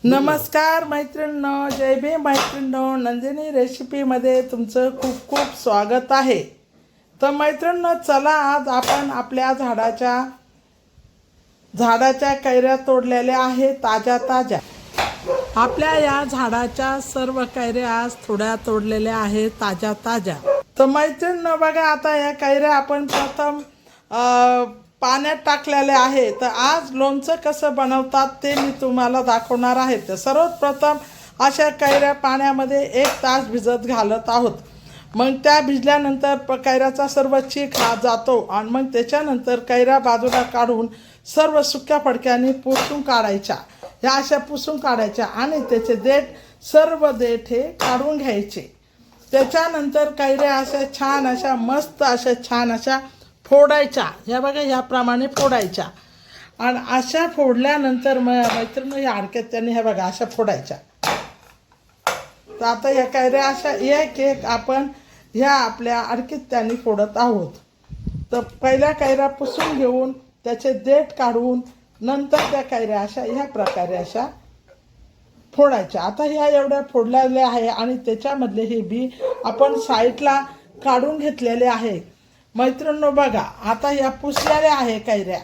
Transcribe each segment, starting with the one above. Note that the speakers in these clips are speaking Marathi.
नमस्कार मैत्रिणींनो, जय भीम मैत्रिणींनो, नंदिनी रेसिपीमध्ये तुमचं खूप खूप स्वागत आहे. तर मैत्रिणींनो, चला आज आपण आपल्या झाडाच्या कैऱ्या तोडलेल्या आहेत, ताज्या ताज्या. आपल्या या झाडाच्या सर्व कैऱ्या आज थोड्या तोडलेल्या आहेत, ताज्या ताज्या. तर मैत्रिणींनो बघा, आता या कैऱ्या आपण प्रथम पाण्यात टाकलेले आहे. तर आज लोणचं कसं बनवतात ते मी तुम्हाला दाखवणार आहे. तर सर्वप्रथम अशा कैऱ्या पाण्यामध्ये 1 तास भिजत घालत आहोत. मग त्या भिजल्यानंतर कैऱ्याचा सर्व चीक हा जातो आणि मग त्याच्यानंतर कैऱ्या बाजूला काढून सर्व सुक्या फडक्याने पुसून काढायच्या. ह्या अशा पुसून काढायच्या आणि त्याचे सर्व देठ हे काढून घ्यायचे. त्याच्यानंतर कैऱ्या अशा छान अशा मस्त अशा छान अशा फोडायच्या. ह्या बघा, ह्याप्रमाणे फोडायच्या. आणि अशा फोडल्यानंतर मैत्रिणी ह्या अडक्यात त्यांनी ह्या बघा अशा फोडायच्या. तर आता ह्या कैऱ्या अशा एक आपण ह्या आपल्या अडकीत त्यांनी फोडत आहोत. तर पहिल्या कैऱ्या पुसून घेऊन त्याचे देठ काढून नंतर त्या कैऱ्या अशा ह्या प्रकारे अशा फोडायच्या. आता ह्या एवढ्या फोडलेल्या आहे आणि त्याच्यामधले हे बी आपण साईडला काढून घेतलेले आहे. मैत्रिणींनो बघा, आता ह्या पुसलेल्या आहे कैऱ्या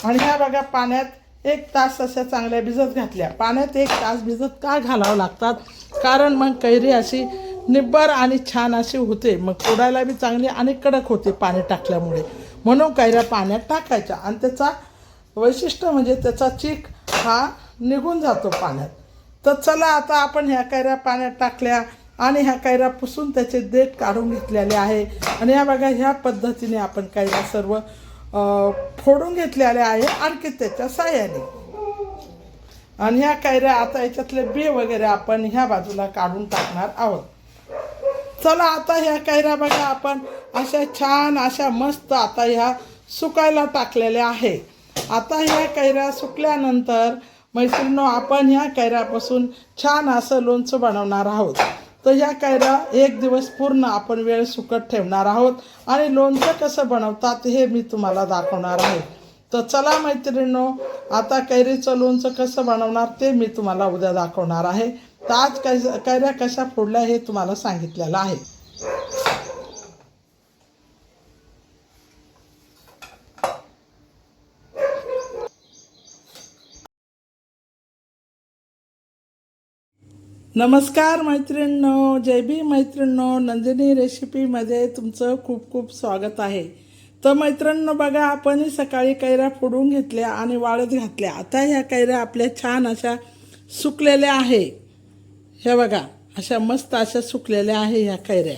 आणि ह्या बघा पाण्यात 1 तास अशा चांगल्या भिजत घातल्या. पाण्यात 1 तास भिजत का घालावं लागतात? कारण मग कैरी अशी निब्बर आणि छान अशी होते, मग फोडायला बी चांगली आणि कडक होते पाणी टाकल्यामुळे. म्हणून कैऱ्या पाण्यात टाकायच्या आणि त्याचा वैशिष्ट्य म्हणजे त्याचा चीक हा निघून जातो पाण्यात. तर चला आता आपण ह्या कैऱ्या पाण्यात टाकल्या आणि ह्या कैऱ्या पुसून त्याचे देठ काढून घेतलेले आहे. आणि ह्या बघा, ह्या पद्धतीने आपण कैऱ्या सर्व फोडून घेतलेल्या आहे आणखी त्याच्या साह्याने. आणि ह्या कैऱ्या आता याच्यातले बी वगैरे आपण ह्या बाजूला काढून टाकणार आहोत. चला आता ह्या कैऱ्या बघा आपण अशा छान अशा मस्त आता ह्या सुकायला टाकलेल्या आहे. आता ह्या कैऱ्या सुकल्यानंतर मैत्रिणींनो आपण ह्या कैऱ्यापासून छान असं लोणचं बनवणार आहोत. तर ह्या कैऱ्या 1 दिवस पूर्ण आपण वेळ सुकत ठेवणार आहोत आणि लोणचं कसं बनवतात हे मी तुम्हाला दाखवणार आहे. तर चला मैत्रिणींनो, आता कैरीचं लोणचं कसं बनवणार ते मी तुम्हाला उद्या दाखवणार आहे. तर आज कैऱ्या कशा फोडल्या हे तुम्हाला सांगितलेलं आहे. नमस्कार मैत्रिणींनो, जय भीम मैत्रिणींनो, नंदिनी रेसिपीमध्ये तुमचं खूप खूप स्वागत आहे. तर मैत्रिणींनो बघा, आपण सकाळी कैऱ्या फोडून घेतल्या आणि वाळत घातल्या. आता ह्या कैऱ्या आपल्या छान अशा सुकलेल्या आहे. ह्या बघा अशा मस्त अशा सुकलेल्या आहे ह्या कैऱ्या.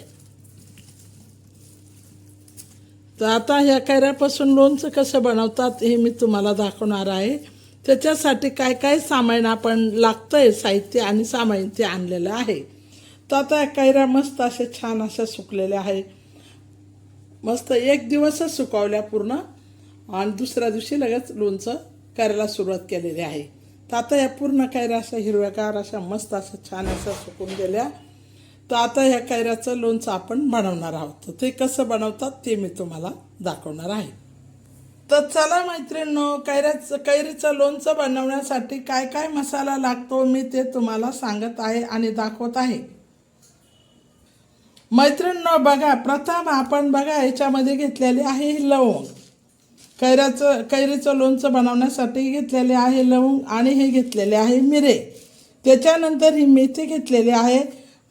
तर आता ह्या कैऱ्यापासून लोणचं कसं बनवतात हे मी तुम्हाला दाखवणार आहे. त्याच्यासाठी काय काय सामान आपण लागतंय, साहित्य आणि सामान ते आणलेलं आहे. तर आता कैऱ्या मस्त अशा छान अशा सुकलेल्या आहे. मस्त 1 दिवसच सुकवल्या पूर्ण आणि दुसऱ्या दिवशी लगेच लोणचं करायला सुरुवात केलेली आहे. तर आता या पूर्ण कैऱ्या अशा हिरव्यागार अशा मस्त अशा छान अशा सुकून गेल्या. तर आता ह्या कैऱ्याचं लोणचं आपण बनवणार आहोत. तर ते कसं बनवतात ते मी तुम्हाला दाखवणार आहे. तर चला मैत्रिणींनो, कैरीचं लोणचं बनवण्यासाठी काय काय मसाला लागतो मी ते तुम्हाला सांगत आहे आणि दाखवत आहे. मैत्रिणींनो बघा, प्रथम आपण बघा याच्यामध्ये घेतलेले आहे लवंग. कैरीचं लोणचं बनवण्यासाठी घेतलेले आहे लवंग आणि हे घेतलेले आहे मिरे. त्याच्यानंतर ही मेथी घेतलेली आहे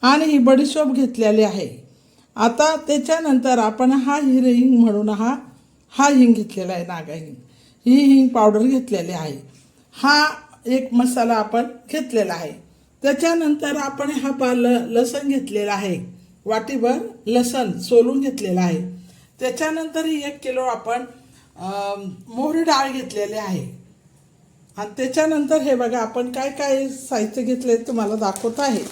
आणि ही बडीशोप घेतलेली आहे. आता त्याच्यानंतर आपण हा हिंग म्हणून हा हिंग घेतलेला आहे, नागा हिंग. ही हिंग पावडर घेतलेली आहे. हा एक मसाला आपण घेतलेला आहे. त्याच्यानंतर आपण हा लसण घेतलेला आहे, वाटीभर लसण सोलून घेतलेला आहे. त्याच्यानंतर ही 1 किलो आपण मोहरी डाळ घेतलेली आहे. आणि त्याच्यानंतर हे बघा आपण काय काय साहित्य घेतले तुम्हाला दाखवत आहे.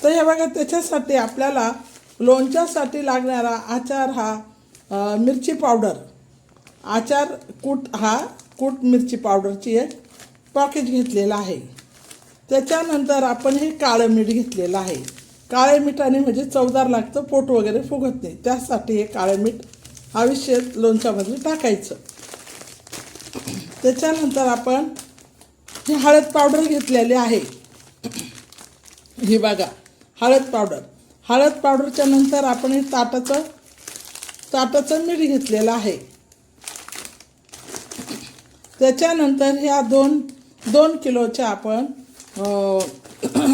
तर हे बघा, त्याच्यासाठी आपल्याला लोणच्यासाठी लागणारा आचार हा मिरची पावडर, आचार कूट मिरची पावडरची 1 पॅकेट घेतलेला आहे. त्याच्यानंतर आपण हे काळं मीठ घेतलेलं आहे. काळे मिठाने म्हणजे चवदार लागतं, पोट वगैरे फुगत नाही, त्यासाठी हे काळे मीठ आयुष्यात लोणच्यामध्ये टाकायचं. त्याच्यानंतर आपण ही हळद पावडर घेतलेली आहे. ही बघा हळद पावडर. हळद पावडरच्या नंतर आपण हे ताटाचं मीठ घेतलेलं आहे. त्याच्यानंतर ह्या दोन किलोच्या आपण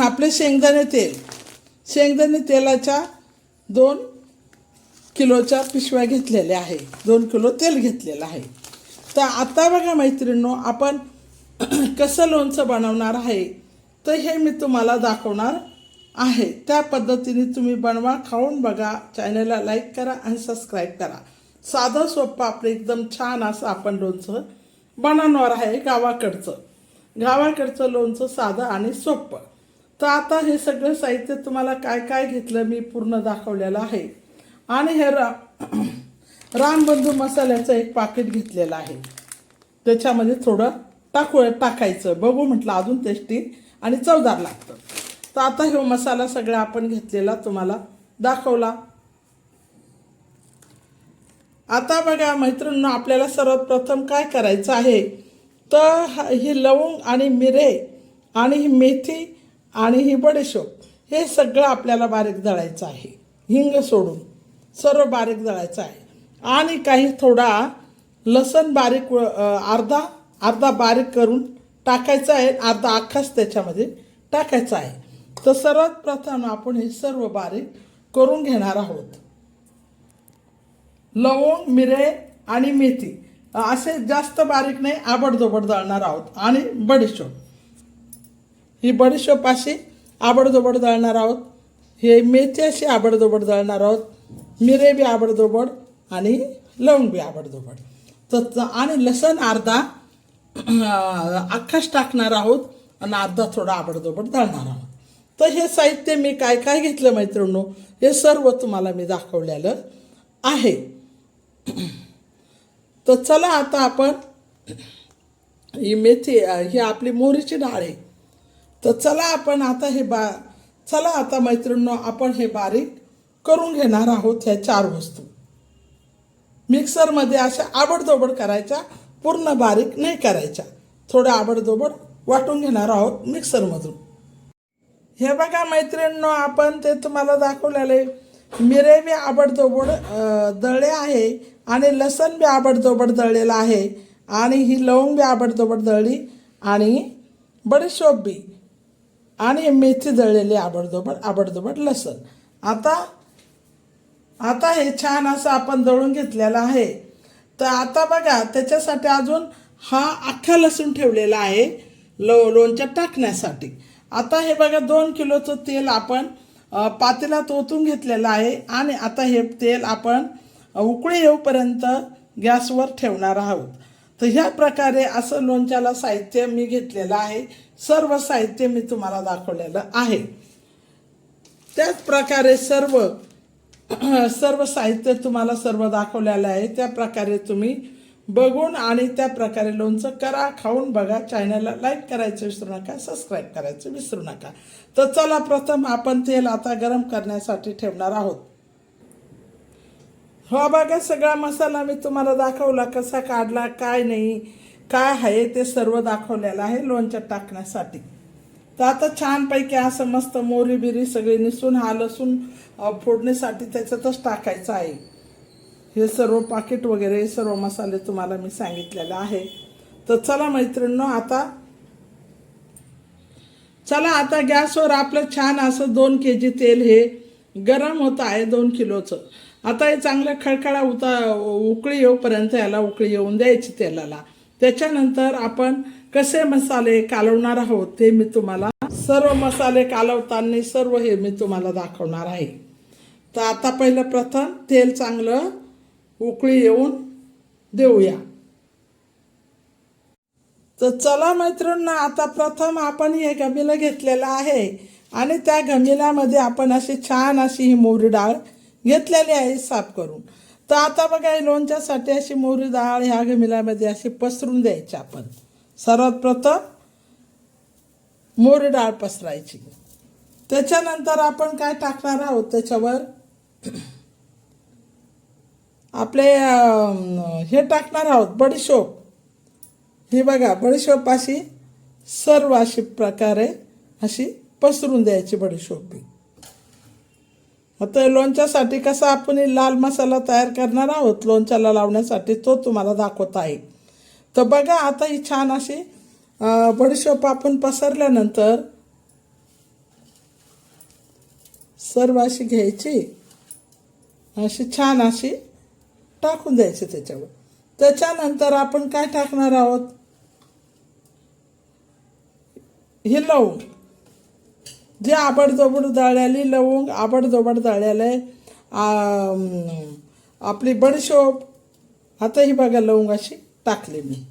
आपले शेंगदाणे तेलाच्या 2 किलोच्या पिशव्या घेतलेल्या आहे. 2 किलो तेल घेतलेलं आहे. तर आता बघा मैत्रिणींनो, आपण कसं लोणचं बनवणार आहे तर हे मी तुम्हाला दाखवणार आहे. त्या पद्धतीने तुम्ही बनवा, खाऊन बघा, चॅनलला लाईक करा आणि सबस्क्राईब करा. साधं सोपं आपलं एकदम छान असं आपण लोणचं बनवणार आहे. गावाकडचं लोणचं साधं आणि सोपं. तर आता हे सगळं साहित्य तुम्हाला काय काय घेतलं मी पूर्ण दाखवलेलं आहे. आणि हे रामबंधू मसाल्याचं एक पाकिट घेतलेलं आहे. त्याच्यामध्ये थोडं टाकायचं, बघू म्हटलं अजून टेस्टी आणि चवदार लागतं. तर आता हे मसाला सगळा आपण घेतलेला तुम्हाला दाखवला. आता बघा मैत्रिणींनो, आपल्याला सर्वात प्रथम काय करायचं आहे तर ही लवंग आणि मिरे आणि ही मेथी आणि ही बडीशोप हे सगळं आपल्याला बारीक दळायचं आहे. हिंग सोडून सर्व बारीक दळायचं आहे. आणि काही थोडा लसण बारीक अर्धा बारीक करून टाकायचा आहे, अर्धा अख्खाच त्याच्यामध्ये टाकायचा आहे. तर सर्वात प्रथम आपण हे सर्व बारीक करून घेणार आहोत. लवंग, मिरे आणि मेथी असे जास्त बारीक नाही, आबडधोबड दळणार आहोत. आणि बडीशोप, ही बडीशोप अशी आबडधोबड दळणार आहोत. हे मेथी अशी आबडधोबड दळणार आहोत. मिरे बी आबडधोबड आणि लवंग बी आबडधोबड. तर आणि लसण अर्धा अख्खाच टाकणार आहोत आणि अर्धा थोडा आबडधोबड दळणार आहोत. तर हे साहित्य मी काय काय घेतलं मैत्रिणींनो हे सर्व तुम्हाला मी दाखवलेलं आहे. तर चला आता आपण ही मेथी, ही आपली मोहरीची डाळ आहे. तर चला आपण आता चला आता मैत्रिणींनो, आपण हे बारीक करून घेणार आहोत. ह्या 4 वस्तू मिक्सरमध्ये अशा आबडधोबड करायच्या, पूर्ण बारीक नाही करायच्या, थोडं आबडधोबड वाटून घेणार आहोत मिक्सरमधून. हे बघा मैत्रिणींनो, आपण ते तुम्हाला दाखवलेले मिरे बी आबडधोबड दळले आहे आणि लसण बी आबडधोबड दळलेलं आहे आणि ही लवंग बी आबडधोबड दळली आणि बडीशोप बी आणि मेथी दळलेली आबडधोबड लसण. आता हे छान असं आपण दळून घेतलेलं आहे. तर आता बघा त्याच्यासाठी अजून हा अख्खा लसूण ठेवलेला आहे लोणच्यात टाकण्यासाठी. आता हे बघा 2 किलोचं तेल आपण पातेल्यात ओतून घेतलेलं आहे आणि आता हे तेल आपण उकळी येऊपर्यंत गॅसवर ठेवणार आहोत. तर ह्या प्रकारे असं लोणच्याला साहित्य मी घेतलेलं आहे. सर्व साहित्य मी तुम्हाला दाखवलेलं आहे. त्याच प्रकारे सर्व साहित्य तुम्हाला सर्व दाखवलेलं आहे. त्या प्रकारे तुम्ही बघून आणि त्या प्रकारे लोणचं करा, खाऊन बघा. चॅनलला लाईक करायचं विसरू नका, सबस्क्राईब करायचं विसरू नका. तर चला प्रथम आपण तेल आता गरम करण्यासाठी ठेवणार आहोत. हो बघा, सगळा मसाला मी तुम्हाला दाखवला, कसा काढला, काय नाही, काय आहे ते सर्व दाखवलेलं आहे लोणच्यात टाकण्यासाठी. तर आता छानपैकी असं मस्त मोहरी बिरी सगळी निसून हा लसूण फोडणीसाठी त्याच्यातच टाकायचं आहे. हे सर्व पाकिट वगैरे सर्व मसाले तुम्हाला मी सांगितलेलं आहे. तर चला मैत्रिणींनो, आता गॅसवर आपलं छान असं 2 kg तेल हे गरम होत आहे 2 किलोचं. आता हे चांगलं खळखळा उकळी येऊपर्यंत याला उकळी येऊन द्यायची तेलाला. त्याच्यानंतर आपण कसे मसाले कालवणार आहोत ते मी तुम्हाला, सर्व मसाले कालवताना सर्व हे मी तुम्हाला दाखवणार आहे. तर आता प्रथम तेल चांगलं उकळी येऊन देऊया. तर चला मैत्रिणींनो, आता प्रथम आपण हे घमिलं घेतलेलं आहे आणि त्या घमिल्यामध्ये आपण अशी छान अशी ही मोहरी डाळ घेतलेली आहे साफ करून. तर आता बघा, लोणच्यासाठी अशी मोहरी डाळ ह्या घमिल्यामध्ये अशी पसरून द्यायची. आपण सर्वात प्रथम मोहरी डाळ पसरायची. त्याच्यानंतर आपण काय टाकणार आहोत त्याच्यावर आपले हे टाकणार आहोत बडीशोप. ही बघा बडीशोप अशी सर्व अशी प्रकारे अशी पसरून द्यायची बडीशोप बी. आता लोणच्यासाठी कसा आपण लाल मसाला तयार करणार आहोत लोणच्याला लावण्यासाठी, तो तुम्हाला दाखवत आहे. तर बघा आता ही छान अशी बडीशोप आपण पसरल्यानंतर सर्व अशी घ्यायची, अशी छान अशी टाकून द्यायची त्याच्यावर. त्याच्यानंतर आपण काय टाकणार आहोत, ही लवंग, जे आबडधोबड दळलेली लवंग, आबडधोबड दळलेले आपली बडीशोप. आता ही बघा लवंग अशी टाकली मी.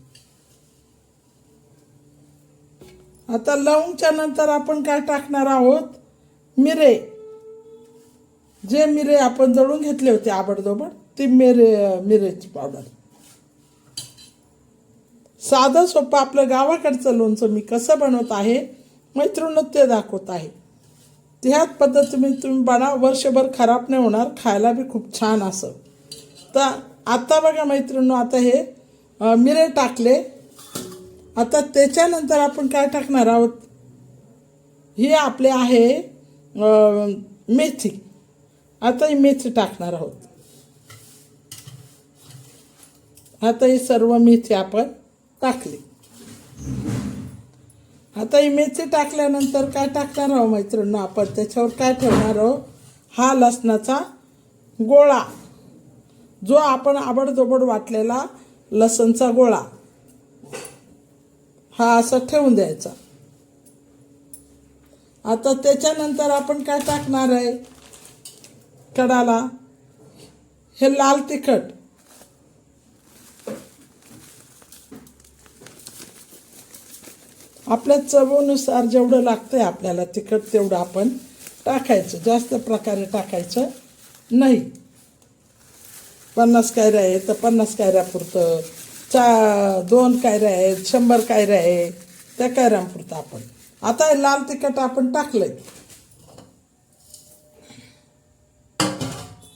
आता लवंगच्या नंतर आपण काय टाकणार आहोत, मिरे, जे मिरे आपण दळून घेतले होते आबडधोबड, ती मिरेची पावडर. साधं सोपं आपलं गावाकडचं लोणचं मी कसं बनवत आहे मैत्रिणी ते दाखवत आहे. ह्याच पद्धतीने तुम्ही बनवा, वर्षभर खराब नाही होणार, खायला बी खूप छान असं. तर आता बघा मैत्रिणी, आता हे मिरे टाकले. आता त्याच्यानंतर आपण काय टाकणार आहोत, हे आपले आहे मेथी. आता ही मेथी टाकणार आहोत. आता ही सर्व मेथी आपण टाकली. आता ही मेथी टाकल्यानंतर काय टाकणार आहोत मैत्रिणी, आपण त्याच्यावर काय ठेवणार आहोत, हा लसणाचा गोळा, जो आपण आबडधोबड वाटलेला लसणचा गोळा, हा असा ठेवून द्यायचा. आता त्याच्यानंतर आपण काय टाकणार आहे कडाला, हे लाल तिखट. आपल्या चवीनुसार जेवढं लागतंय आपल्याला तिखट तेवढं आपण टाकायचं, जास्त प्रकारे टाकायचं नाही. 50 कैऱ्या आहे तर 50 कैऱ्यापुरतं, 2 कैऱ्या आहेत, 100 कैऱ्या आहे त्या कैऱ्यांपुरतं आपण. आता हे लाल तिखट आपण टाकलंय.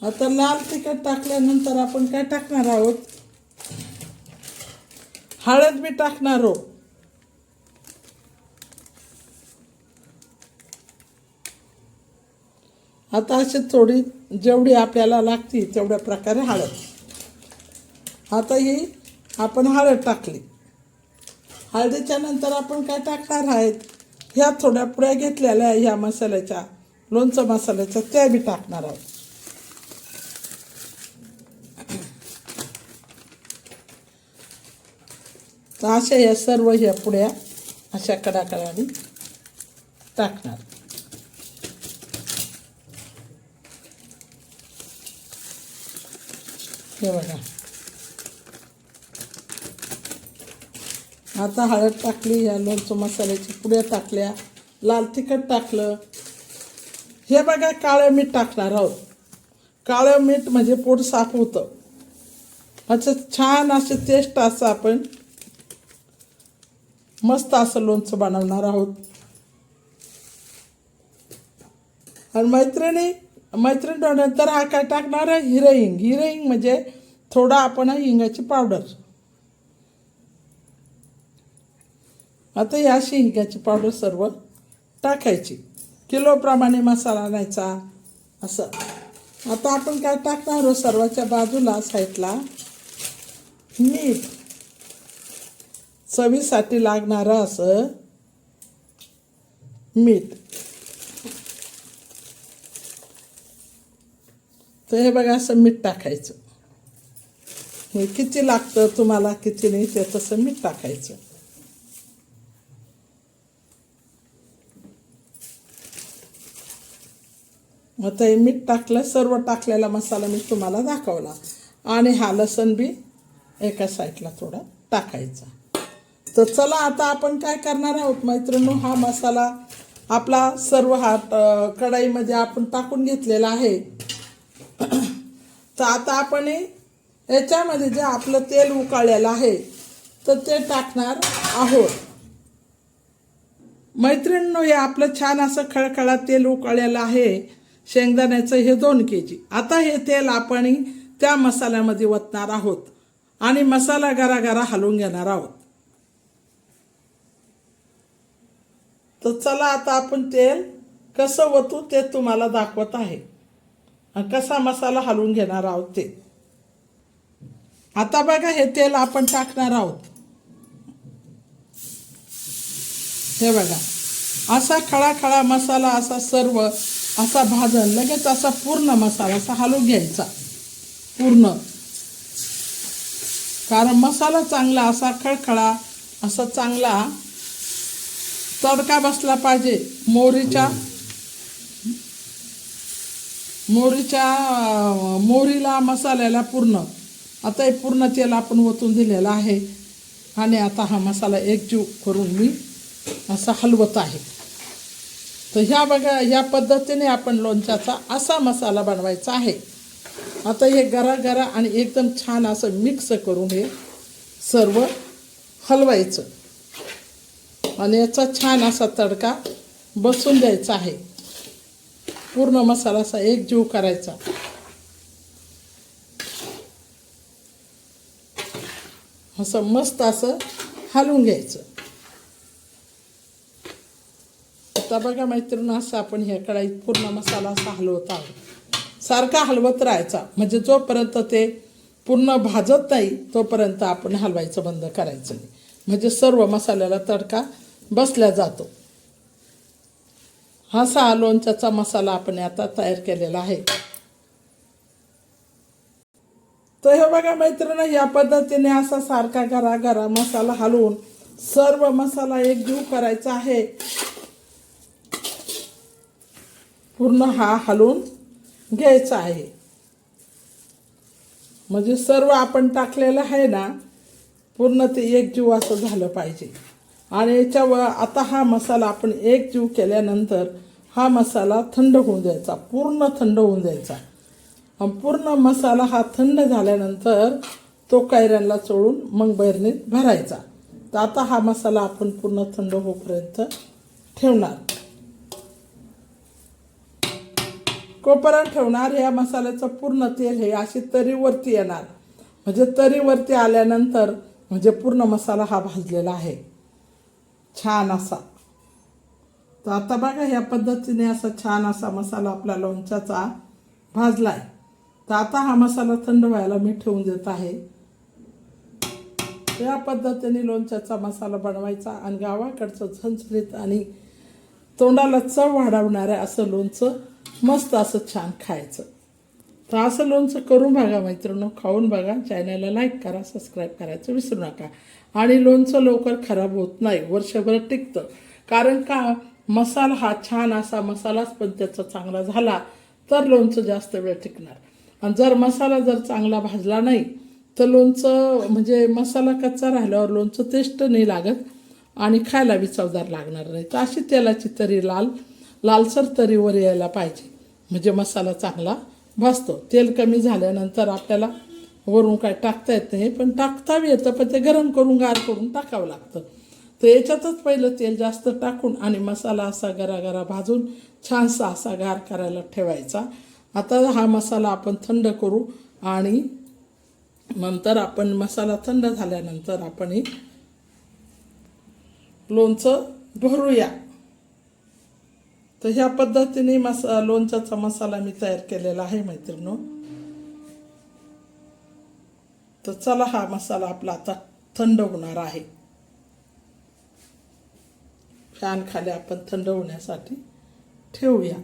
आता लाल तिखट टाकल्यानंतर आपण काय टाकणार आहोत, हळद बी टाकणार आहोत. आता अशी थोडी जेवढी आपल्याला लागती तेवढ्या प्रकारे हळद. आता ही आपण हळद टाकली. हळदीच्या नंतर आपण काय टाकणार आहेत, ह्या थोड्या पुड्या घेतलेल्या ह्या मसाल्याच्या, लोणचं मसाल्याच्या, त्या बी टाकणार आहोत. तर अशा या सर्व ह्या पुड्या अशा कडाकडाने टाकणार. हे बघा, आता हळद टाकली, ह्या लोणचं मसाल्याची पुड्या टाकल्या, लाल तिखट टाकलं. हे बघा काळं मीठ टाकणार आहोत. काळं मीठ म्हणजे पोट साफ होतं. असं छान असं टेस्ट असं आपण मस्त असं लोणचं बनवणार आहोत. आणि मैत्रिणीनंतर हा काय टाकणार आहे, हिरहिंग. हिरहिंग म्हणजे थोडा आपण हिंगाची पावडर. आता ही अशी हिंगाची पावडर सर्व टाकायची, किलोप्रमाणे मसाला आणायचा असं. आता आपण काय टाकणार आहोत, सर्वाच्या बाजूला साईडला मीठ, चवीसाठी लागणारं असं मीठ. तर हे बघा असं मीठ टाकायचं. हे किती लागतं तुम्हाला, किती नाही ते तसं मीठ टाकायचं. आता हे मीठ टाकलं, सर्व टाकलेला मसाला मी तुम्हाला दाखवला. आणि हा लसण बी एका साईडला थोडा टाकायचा. तर चला आता आपण काय करणार आहोत मैत्रिणींनो, हा मसाला आपला सर्व हा कढईमध्ये आपण टाकून घेतलेला आहे. तर आता आपण याच्यामध्ये जे आपलं तेल उकळलेलं आहे तर ते टाकणार आहोत. मैत्रिणींनो, हे आपलं छान असं खळखळा तेल उकळलेलं आहे शेंगदाण्याचं, हे 2 kg. आता हे तेल आपण त्या मसाल्यामध्ये ओतणार आहोत आणि मसाला गरागरा हलवून घेणार आहोत. तर चला आता आपण तेल कसं ओतू ते तुम्हाला दाखवत आहे आणि कसा मसाला हलवून घेणार आहोत ते. आता बघा हे तेल आपण टाकणार आहोत. हे बघा असा खळा मसाला असा सर्व असा भाजून लगेच असा पूर्ण मसाला असा हलवून घ्यायचा पूर्ण. कारण मसाला चांगला असा खळखळा असा चांगला तडका बसला पाहिजे. मोहरीला मसाल्याला पूर्ण. आता हे पूर्ण तेल आपण ओतून दिलेलं आहे आणि आता हा मसाला एकजीव करून मी असा हलवत आहे. तर ह्या बघा या पद्धतीने आपण लोणच्याचा असा मसाला बनवायचा आहे. आता हे गरा आणि एकदम छान असं मिक्स करून हे सर्व हलवायचं आणि याचा छान असा तडका बसून द्यायचा आहे. पूर्ण मसाला असा एकजीव करायचा. असं मस्त असं हलवून घ्यायचं. आता बघा मैत्रिणी असं आपण ह्या कढईत पूर्ण मसाला असा हलवत आहोत. सारखा हलवत राहायचा म्हणजे जोपर्यंत ते पूर्ण भाजत नाही तोपर्यंत आपण हलवायचं बंद करायचं नाही. म्हणजे सर्व मसाल्याला तडका बसला जातो. असा लोणच्याचा मसाला आपण आता तयार केलेला आहे. तर हे बघा मैत्रिणी या पद्धतीने असा सारखा गरा मसाला हलवून सर्व मसाला एकजीव करायचा आहे. पूर्ण हा हलवून घ्यायचा आहे. म्हणजे सर्व आपण टाकलेलं आहे ना पूर्ण ते एकजीव असं झालं पाहिजे. आणि याच्यावर आता हा मसाला आपण एकजीव केल्यानंतर हा मसाला थंड होऊन द्यायचा. पूर्ण थंड होऊन द्यायचा. पूर्ण मसाला हा थंड झाल्यानंतर तो कैऱ्यांना चोळून मग बरणीत भरायचा. तर आता हा मसाला आपण पूर्ण थंड होईपर्यंत ठेवणार. कोपऱ्यात ठेवणार. या मसाल्याचं पूर्ण तेल हे अशी तरीवरती येणार. म्हणजे तरीवरती आल्यानंतर म्हणजे पूर्ण मसाला हा भाजलेला आहे छान असा. तर आता बघा या पद्धतीने असा छान असा मसाला आपला लोणच्याचा भाजलाय. तर आता हा मसाला थंड व्हायला मी ठेवून देत आहे. या पद्धतीने लोणच्याचा मसाला बनवायचा आणि गावाकडचं झणझणीत आणि तोंडाला चव वाढवणारं असं लोणचं मस्त असं छान खायचं. तर असं लोणचं करून बघा मैत्रिणी, खाऊन बघा. चॅनलला लाईक करा, सबस्क्राईब करायचं विसरू नका. आणि लोणचं लवकर खराब होत नाही, वर्षभर टिकतं. कारण का मसाला हा छान असा मसालाच पण त्याचा चांगला झाला तर लोणचं जास्त वेळ टिकणार. आणि जर मसाला चांगला भाजला नाही तर लोणचं म्हणजे मसाला कच्चा राहिल्यावर लोणचं टेस्ट नाही लागत आणि खायला बी चवदार लागणार नाही. तर अशी तेलाची तरी लालसर तरीवर यायला पाहिजे म्हणजे मसाला चांगला भाजतो. तेल कमी झाल्यानंतर आपल्याला वरून काय टाकता येत नाही, पण टाकता येतं, पण ते गरम करून गार करून टाकावं लागतं. तर याच्यातच पहिलं तेल जास्त टाकून आणि मसाला असा गरा भाजून छानसा असा गार करायला ठेवायचा. आता हा मसाला आपण थंड करू आणि नंतर आपण मसाला थंड झाल्यानंतर आपण हे लोणचं भरूया. तर ह्या पद्धतीने लोणच्याचा मसाला मी तयार केलेला आहे मैत्रिणींनो. तर चला हा मसाला आपला आता थंड होणार आहे. फॅन खाली आपण थंड होण्यासाठी ठेवूया.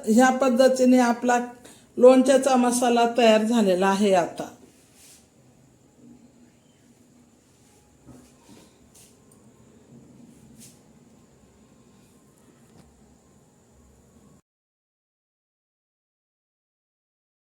ह्या पद्धतीने आपला लोणच्याचा मसाला तयार झालेला आहे आता.